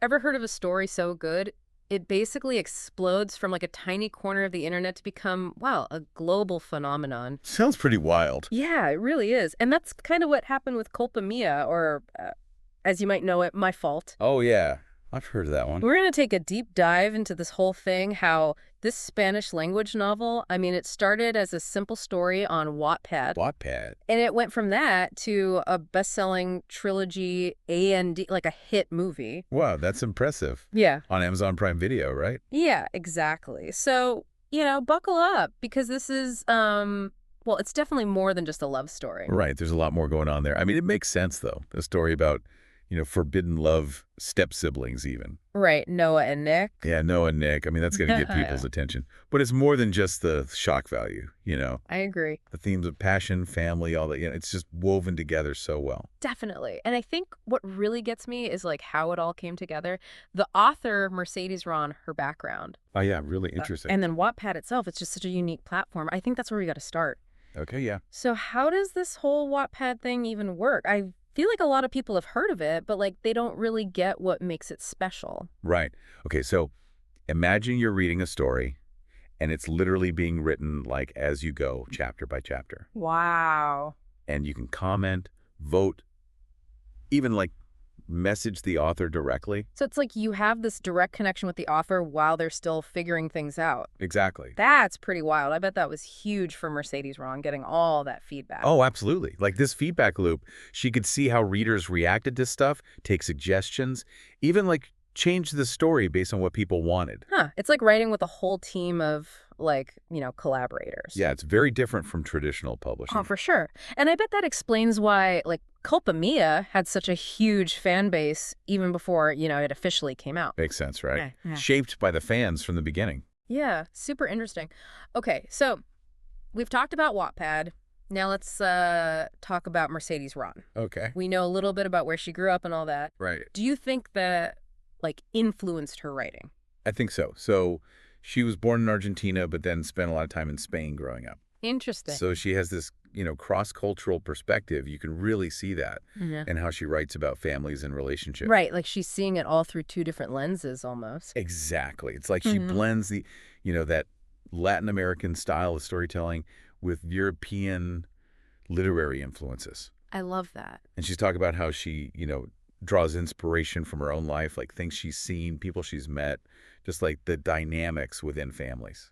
Ever heard of a story so good, it basically explodes from like a tiny corner of the internet to become, wow, a global phenomenon? Sounds pretty wild. Yeah, it really is. And that's kind of what happened with Culpa Mia, or as you might know it, My Fault. Oh, yeah. I've heard of that one. We're going to take a deep dive into this whole thing, how this Spanish language novel, I mean, it started as a simple story on Wattpad. Wattpad. And it went from that to a best-selling trilogy, A&D, like a hit movie. Wow, that's impressive. Yeah. On Amazon Prime Video, right? Yeah, exactly. So, buckle up because this is, well, it's definitely more than just a love story. Right. There's a lot more going on there. I mean, it makes sense, though. A story about, forbidden love, step-siblings even. Right, Noah and Nick. Yeah, Noah and Nick. I mean, that's going to get people's attention. But it's more than just the shock value. I agree. The themes of passion, family, all that. It's just woven together so well. Definitely. And I think what really gets me is like how it all came together. The author, Mercedes Ron, her background. Oh, yeah, really interesting. And then Wattpad itself, it's just such a unique platform. I think that's where we got to start. Okay, yeah. So how does this whole Wattpad thing even work? I feel like a lot of people have heard of it, but like they don't really get what makes it special. Right. Okay, so imagine you're reading a story, and it's literally being written like as you go, chapter by chapter. Wow. And you can comment, vote, even like message the author directly. So it's like you have this direct connection with the author while they're still figuring things out. Exactly. That's pretty wild. I bet that was huge for Mercedes Ron, getting all that feedback. Oh, absolutely. Like this feedback loop, she could see how readers reacted to stuff, take suggestions, even like change the story based on what people wanted. Huh. It's like writing with a whole team of, like, collaborators. Yeah, it's very different from traditional publishing. Oh, for sure. And I bet that explains why, like, Culpa Mia had such a huge fan base even before, it officially came out. Makes sense, right? Yeah. Shaped by the fans from the beginning. Yeah, super interesting. Okay, so we've talked about Wattpad. Now let's talk about Mercedes Ron. Okay. We know a little bit about where she grew up and all that. Right. Do you think that, like, influenced her writing? I think so. So she was born in Argentina, but then spent a lot of time in Spain growing up. Interesting. So she has this, cross-cultural perspective. You can really see that in how she writes about families and relationships. Right, like she's seeing it all through two different lenses almost. Exactly. It's like she blends that Latin American style of storytelling with European literary influences. I love that. And she's talking about how she, draws inspiration from her own life, like things she's seen, people she's met, just like the dynamics within families.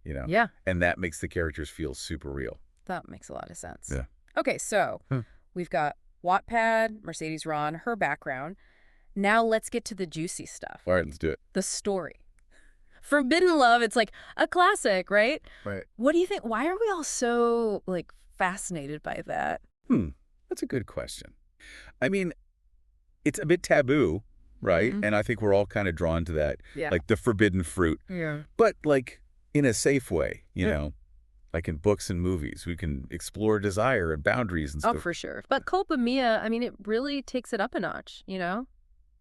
Yeah. And that makes the characters feel super real. That makes a lot of sense. Yeah. Okay, so we've got Wattpad, Mercedes Ron, her background. Now let's get to the juicy stuff. All right, let's do it. The story. Forbidden Love, it's like a classic, right? Right. What do you think? Why are we all so, like, fascinated by that? That's a good question. I mean, it's a bit taboo, right? And I think we're all kind of drawn to that, Yeah. like the forbidden fruit. Yeah. But like in a safe way. Like in books and movies, we can explore desire and boundaries and Oh, stuff. for sure. But Culpa Mia, I mean, it really takes it up a notch.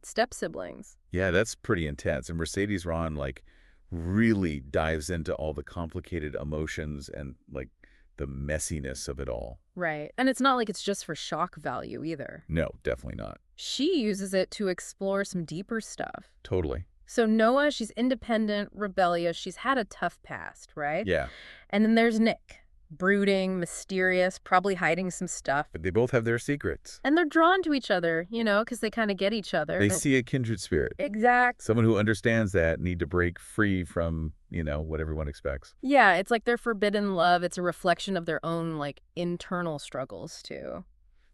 Step siblings. Yeah, that's pretty intense. And Mercedes Ron like really dives into all the complicated emotions and like the messiness of it all. Right. And it's not like it's just for shock value either. No, definitely not. She uses it to explore some deeper stuff. Totally. So Noah, she's independent, rebellious. She's had a tough past, right? Yeah. And then there's Nick, brooding, mysterious, probably hiding some stuff. But they both have their secrets. And they're drawn to each other, because they kind of get each other. They see a kindred spirit. Exact. Someone who understands that need to break free from, what everyone expects. Yeah, it's like their forbidden love. It's a reflection of their own, like, internal struggles, too.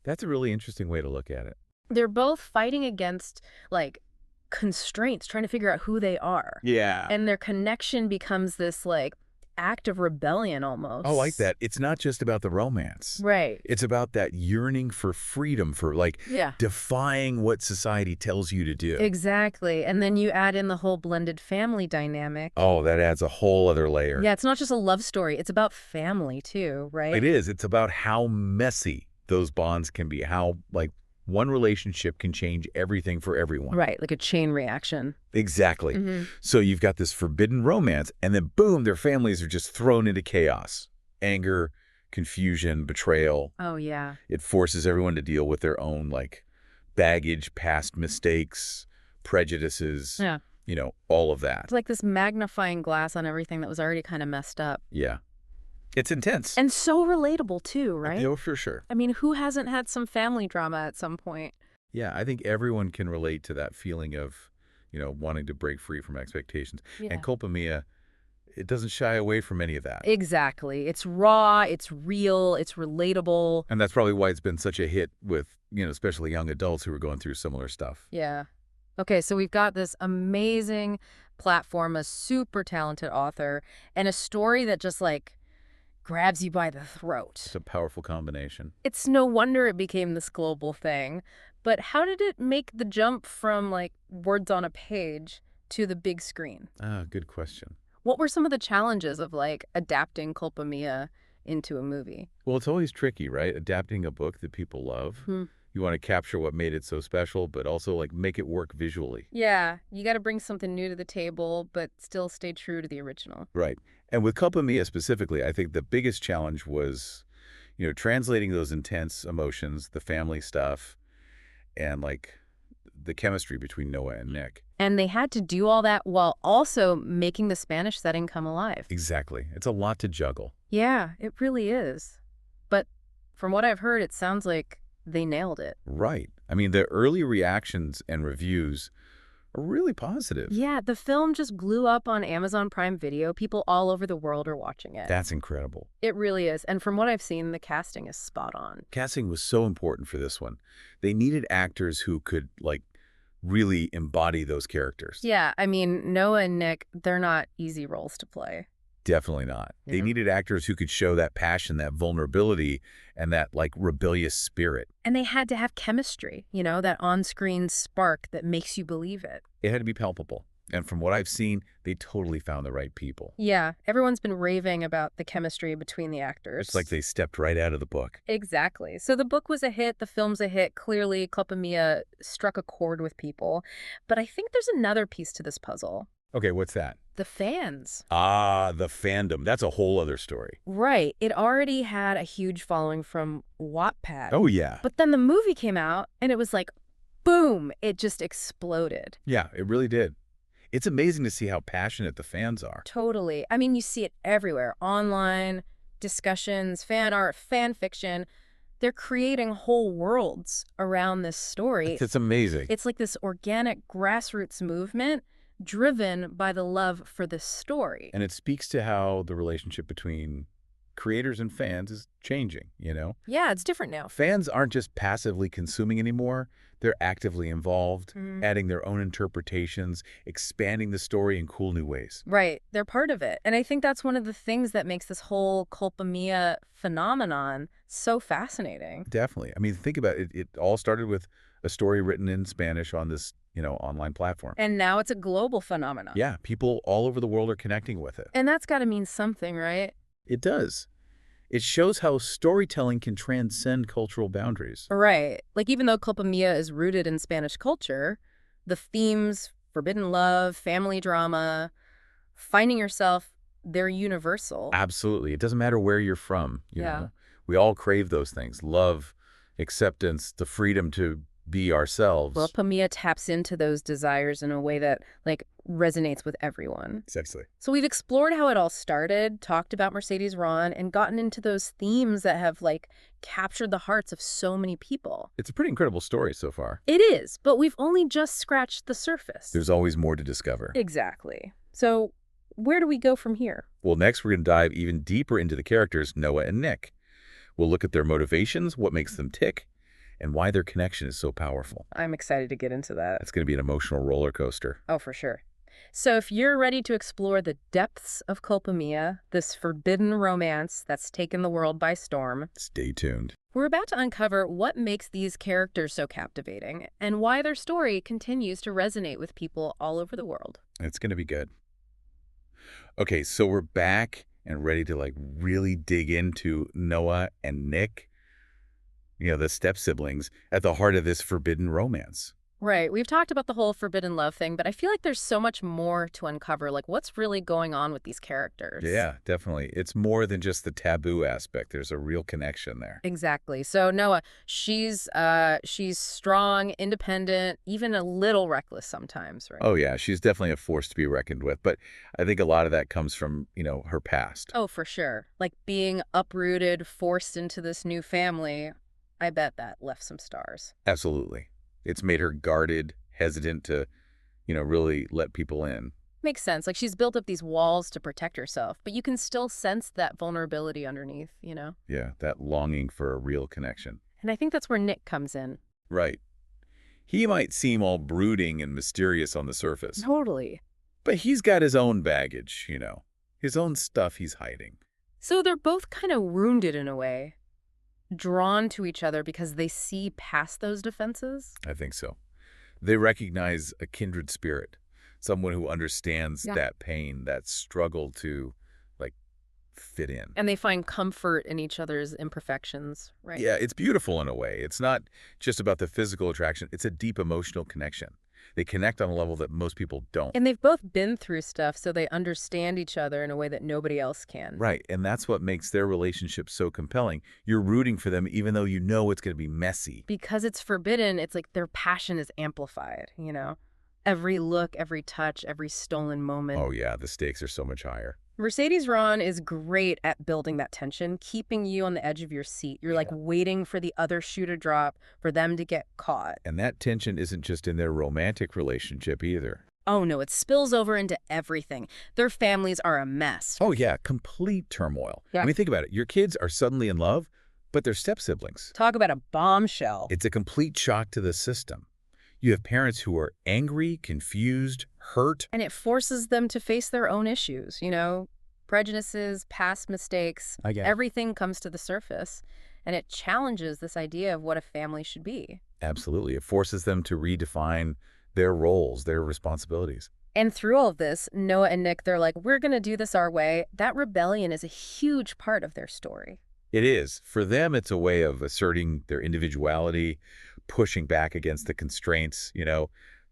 That's a really interesting way to look at it. They're both fighting against, like, constraints, trying to figure out who they are. Yeah. And their connection becomes this, like, act of rebellion almost. Oh, I like that. It's not just about the romance. Right. It's about that yearning for freedom, for like defying what society tells you to do. Exactly. And then you add in the whole blended family dynamic. Oh, that adds a whole other layer. Yeah, it's not just a love story. It's about family too, right? It is. It's about how messy those bonds can be, how like one relationship can change everything for everyone. Right, like a chain reaction. Exactly. So you've got this forbidden romance, and then boom, their families are just thrown into chaos. Anger, confusion, betrayal. Oh, yeah. It forces everyone to deal with their own, like, baggage, past mistakes, prejudices, Yeah. all of that. It's like this magnifying glass on everything that was already kind of messed up. Yeah. It's intense. And so relatable too, right? For sure. I mean, who hasn't had some family drama at some point? Yeah, I think everyone can relate to that feeling of, wanting to break free from expectations. And Yeah. Culpa Mia, it doesn't shy away from any of that. Exactly. It's raw, it's real, it's relatable. And that's probably why it's been such a hit with, especially young adults who are going through similar stuff. Yeah. Okay, so we've got this amazing platform, a super talented author, and a story that just like grabs you by the It's throat. a powerful combination. It's no wonder it became this global thing. But how did it make the jump from like words on a page to the big screen? Ah, good question. What were some of the challenges of like adapting Culpa Mia into a movie? Well, it's always tricky, right? Adapting a book that people love. Hmm. You want to capture what made it so special, but also like make it work visually. Yeah, you got to bring something new to the table, but still stay true to the original. Right. And with Culpa Mia specifically, I think the biggest challenge was, translating those intense emotions, the family stuff, and like the chemistry between Noah and Nick. And they had to do all that while also making the Spanish setting come alive. Exactly. It's a lot to juggle. Yeah, it really is. But from what I've heard, it sounds like they nailed it. Right. I mean, the early reactions and reviews are really positive. Yeah, the film just blew up on Amazon Prime Video. People all over the world are watching it. That's incredible. It really is. And from what I've seen, the casting is spot on. Casting was so important for this one. They needed actors who could, like, really embody those characters. Yeah, I mean, Noah and Nick, they're not easy roles to play. Definitely not. They Yeah. needed actors who could show that passion, that vulnerability, and that, like, rebellious spirit. And they had to have chemistry, that on-screen spark that makes you believe it. It had to be palpable. And from what I've seen, they totally found the right people. Yeah, everyone's been raving about the chemistry between the actors. It's like they stepped right out of the book. Exactly. So the book was a hit, the film's a hit. Clearly, Culpa Mia struck a chord with people. But I think there's another piece to this puzzle. Okay, what's that? The fans. Ah, the fandom. That's a whole other story. Right. It already had a huge following from Wattpad. Oh, yeah. But then the movie came out, and it was like, boom, it just exploded. Yeah, it really did. It's amazing to see how passionate the fans are. Totally. I mean, you see it everywhere. Online, discussions, fan art, fan fiction. They're creating whole worlds around this story. It's amazing. It's like this organic grassroots movement driven by the love for this story. And it speaks to how the relationship between creators and fans is changing, Yeah, it's different now. Fans aren't just passively consuming anymore. They're actively involved, adding their own interpretations, expanding the story in cool new ways. Right. They're part of it. And I think that's one of the things that makes this whole Culpa Mia phenomenon so fascinating. Definitely. I mean, think about it. It all started with a story written in Spanish on this, online platform. And now it's a global phenomenon. Yeah, people all over the world are connecting with it. And that's got to mean something, right? It does. It shows how storytelling can transcend cultural boundaries. Right. Like, even though Culpa Mia is rooted in Spanish culture, the themes, forbidden love, family drama, finding yourself, they're universal. Absolutely. It doesn't matter where you're from, you Yeah. know. We all crave those things. Love, acceptance, the freedom to be ourselves. Well, Pamia taps into those desires in a way that, like, resonates with everyone. Exactly. So we've explored how it all started, talked about Mercedes Ron, and gotten into those themes that have, like, captured the hearts of so many people. It's a pretty incredible story so far. It is, but we've only just scratched the surface. There's always more to discover. Exactly. So where do we go from here? Well, next we're going to dive even deeper into the characters, Noah and Nick. We'll look at their motivations, what makes them tick, and why their connection is so powerful. I'm excited to get into that. It's going to be an emotional roller coaster. Oh, for sure. So if you're ready to explore the depths of Culpa Mia, this forbidden romance that's taken the world by storm, Stay tuned. we're about to uncover what makes these characters so captivating and why their story continues to resonate with people all over the world. It's going to be good. Okay, so we're back and ready to really dig into Noah and Nick, the step siblings at the heart of this forbidden romance. Right. We've talked about the whole forbidden love thing, but I feel like there's so much more to uncover. Like, what's really going on with these characters? Yeah, definitely. It's more than just the taboo aspect. There's a real connection there. Exactly. So Noah, she's strong, independent, even a little reckless sometimes, right? Oh, yeah, she's definitely a force to be reckoned with, but I think a lot of that comes from, her past. Oh, for sure. Like being uprooted, forced into this new family. I bet that left some stars. Absolutely. It's made her guarded, hesitant to, really let people in. Makes sense. Like she's built up these walls to protect herself, but you can still sense that vulnerability underneath. Yeah, that longing for a real connection. And I think that's where Nick comes in. Right. He might seem all brooding and mysterious on the surface, Totally. but he's got his own baggage, his own stuff he's hiding. So they're both kind of wounded in a way, drawn to each other because they see past those defenses. I think so. They recognize a kindred spirit, someone who understands Yeah. that pain, that struggle to, like, fit in. And they find comfort in each other's imperfections, right? Yeah, it's beautiful in a way. It's not just about the physical attraction. It's a deep emotional connection. They connect on a level that most people don't. And they've both been through stuff, so they understand each other in a way that nobody else can. Right, and that's what makes their relationship so compelling. You're rooting for them even though you know it's going to be messy. Because it's forbidden, it's like their passion is amplified. Every look, every touch, every stolen moment. Oh yeah, the stakes are so much higher. Mercedes Ron is great at building that tension, keeping you on the edge of your seat. You're like Yeah. waiting for the other shoe to drop, for them to get caught. And that tension isn't just in their romantic relationship either. Oh no, it spills over into everything. Their families are a mess. Oh yeah, complete turmoil. Yeah. I mean, think about it. Your kids are suddenly in love, but they're step-siblings. Talk about a bombshell. It's a complete shock to the system. You have parents who are angry, confused, hurt. And it forces them to face their own issues. Prejudices, past mistakes, I get it. everything comes to the surface. And it challenges this idea of what a family should be. Absolutely. It forces them to redefine their roles, their responsibilities. And through all of this, Noah and Nick, they're like, we're going to do this our way. That rebellion is a huge part of their story. It is. For them, it's a way of asserting their individuality, pushing back against the constraints.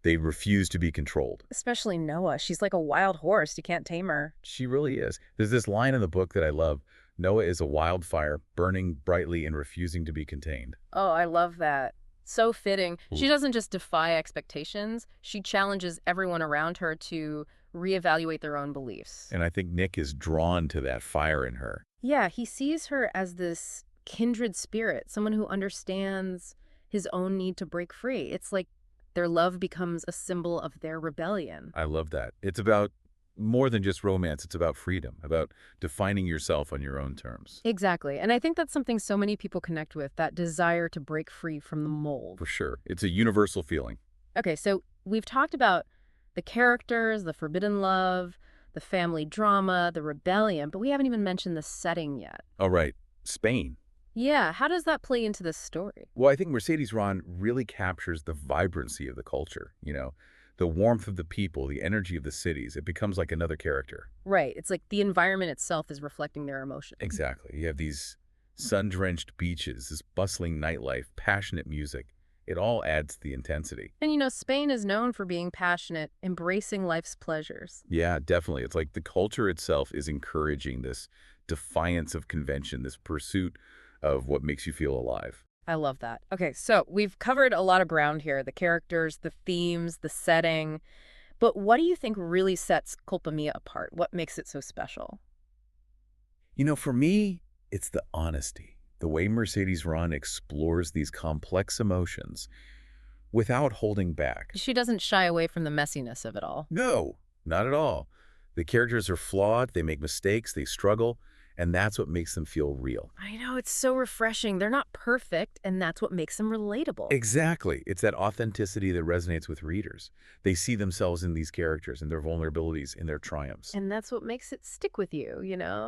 They refuse to be controlled. Especially Noah. She's like a wild horse. You can't tame her. She really is. There's this line in the book that I love. Noah is a wildfire, burning brightly and refusing to be contained. Oh, I love that. So fitting. She Ooh. doesn't just defy expectations, she challenges everyone around her to reevaluate their own beliefs. And I think Nick is drawn to that fire in her. Yeah, he sees her as this kindred spirit, someone who understands his own need to break free. It's like their love becomes a symbol of their rebellion. I love that. It's about more than just romance. It's about freedom, about defining yourself on your own terms. Exactly. And I think that's something so many people connect with, that desire to break free from the mold. For sure. It's a universal feeling. Okay, so we've talked about the characters, the forbidden love, the family drama, the rebellion, but we haven't even mentioned the setting yet. All right. Spain. Yeah, how does that play into this story? Well, I think Mercedes Ron really captures the vibrancy of the culture, the warmth of the people, the energy of the cities. It becomes like another character. Right, it's like the environment itself is reflecting their emotion. Exactly. You have these sun-drenched beaches, this bustling nightlife, passionate music. It all adds to the intensity. And Spain is known for being passionate, embracing life's pleasures. Yeah, definitely. It's like the culture itself is encouraging this defiance of convention, this pursuit of what makes you feel alive. I love that. Okay, so we've covered a lot of ground here, the characters, the themes, the setting. But what do you think really sets Culpa Mia apart? What makes it so special? For me, it's the honesty, the way Mercedes Ron explores these complex emotions without holding back. She doesn't shy away from the messiness of it all. No, not at all. The characters are flawed, they make mistakes, they struggle, and that's what makes them feel real. I know, it's so refreshing. They're not perfect, and that's what makes them relatable. Exactly. It's that authenticity that resonates with readers. They see themselves in these characters, in their vulnerabilities, in their triumphs. And that's what makes it stick with you.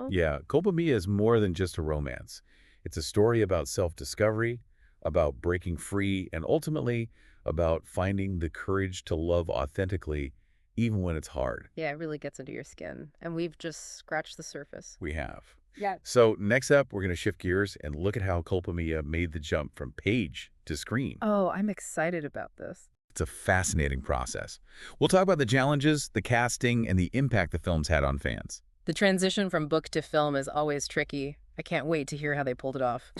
Yeah, Culpa Mia is more than just a romance. It's a story about self-discovery, about breaking free, and ultimately about finding the courage to love authentically, even when it's hard. Yeah, it really gets under your skin. And we've just scratched the surface. We have. Yeah. So next up, we're going to shift gears and look at how Culpa Mia made the jump from page to screen. Oh, I'm excited about this. It's a fascinating process. We'll talk about the challenges, the casting, and the impact the films had on fans. The transition from book to film is always tricky. I can't wait to hear how they pulled it off.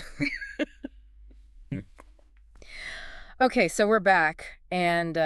Okay, so we're back, and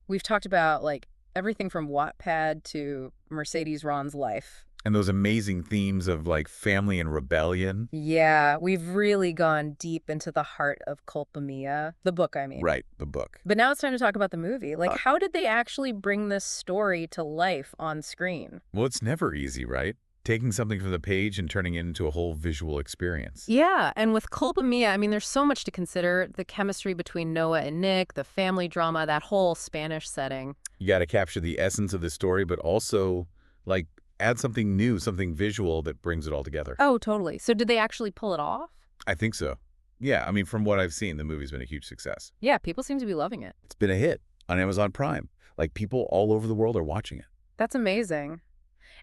we've talked about like everything from Wattpad to Mercedes Ron's life. And those amazing themes of like family and rebellion. Yeah, we've really gone deep into the heart of Culpa Mia, the book, I mean. Right, the book. But now it's time to talk about the movie. Like, how did they actually bring this story to life on screen? Well, it's never easy, right? Taking something from the page and turning it into a whole visual experience. Yeah, and with Culpa Mia, I mean, there's so much to consider. The chemistry between Noah and Nick, the family drama, that whole Spanish setting. You got to capture the essence of the story, but also, like, add something new, something visual that brings it all together. Oh, totally. So did they actually pull it off? I think so. Yeah, I mean, from what I've seen, the movie's been a huge success. Yeah, people seem to be loving it. It's been a hit on Amazon Prime. Like, people all over the world are watching it. That's amazing.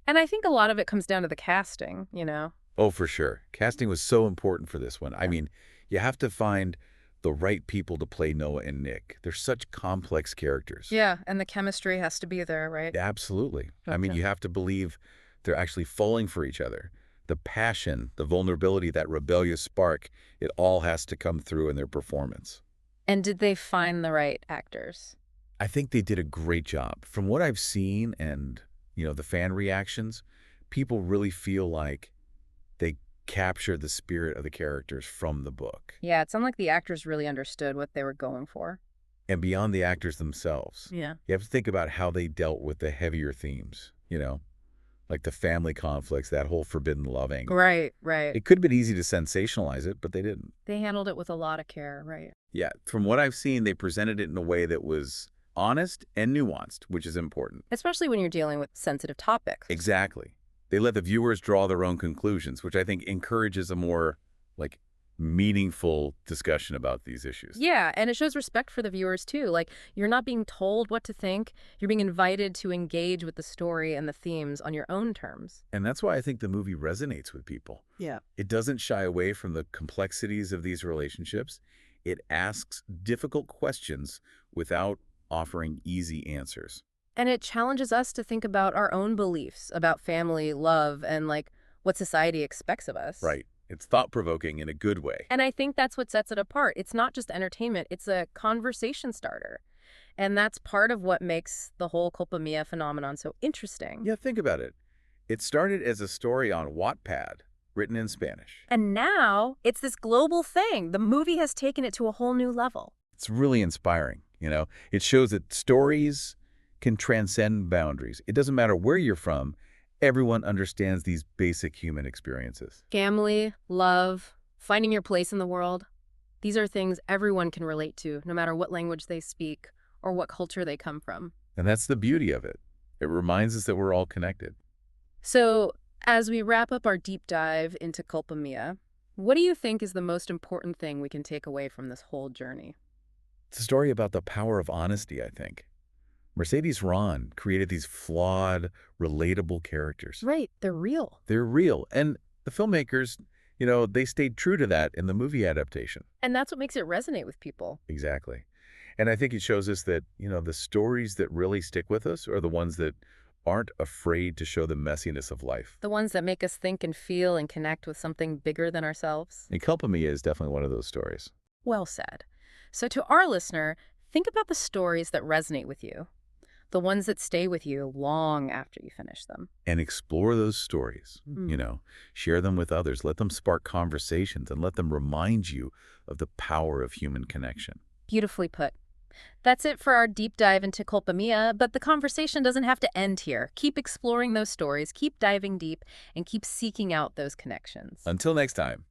And I think a lot of it comes down to the casting, you know? Oh, for sure. Casting was so important for this one. I mean, you have to find the right people to play Noah and Nick. They're such complex characters. Yeah, and the chemistry has to be there, right? Absolutely. I mean, Gotcha. you have to believe they're actually falling for each other. The passion, the vulnerability, that rebellious spark, it all has to come through in their performance. And did they find the right actors? I think they did a great job. From what I've seen and, the fan reactions, people really feel like they captured the spirit of the characters from the book. Yeah, it sounded like the actors really understood what they were going for. And beyond the actors themselves, Yeah. you have to think about how they dealt with the heavier themes, like the family conflicts, that whole forbidden loving. Right, right. It could have been easy to sensationalize it, but they didn't. They handled it with a lot of care, right? Yeah, from what I've seen, they presented it in a way that was honest and nuanced, which is important. Especially when you're dealing with sensitive topics. Exactly. They let the viewers draw their own conclusions, which I think encourages a more, like, meaningful discussion about these issues. Yeah, and it shows respect for the viewers too. Like, you're not being told what to think. You're being invited to engage with the story and the themes on your own terms. And that's why I think the movie resonates with people. Yeah. It doesn't shy away from the complexities of these relationships. It asks difficult questions without offering easy answers. And it challenges us to think about our own beliefs about family, love, and like what society expects of us. Right. It's thought-provoking in a good way. And I think that's what sets it apart. It's not just entertainment, it's a conversation starter. And that's part of what makes the whole Culpa Mia phenomenon so interesting. Yeah, think about it. It started as a story on Wattpad, written in Spanish. And now it's this global thing. The movie has taken it to a whole new level. It's really inspiring, It shows that stories can transcend boundaries. It doesn't matter where you're from. Everyone understands these basic human experiences. Family, love, finding your place in the world. These are things everyone can relate to, no matter what language they speak or what culture they come from. And that's the beauty of it. It reminds us that we're all connected. So, as we wrap up our deep dive into Culpa Mia, what do you think is the most important thing we can take away from this whole journey? It's a story about the power of honesty, I think. Mercedes Ron created these flawed, relatable characters. Right, they're real. They're real. And the filmmakers, they stayed true to that in the movie adaptation. And that's what makes it resonate with people. Exactly. And I think it shows us that, the stories that really stick with us are the ones that aren't afraid to show the messiness of life. The ones that make us think and feel and connect with something bigger than ourselves. And Culpa Mia is definitely one of those stories. Well said. So to our listener, think about the stories that resonate with you. The ones that stay with you long after you finish them. And explore those stories, Mm. Share them with others. Let them spark conversations and let them remind you of the power of human connection. Beautifully put. That's it for our deep dive into Culpa Mia, but the conversation doesn't have to end here. Keep exploring those stories, keep diving deep, and keep seeking out those connections. Until next time.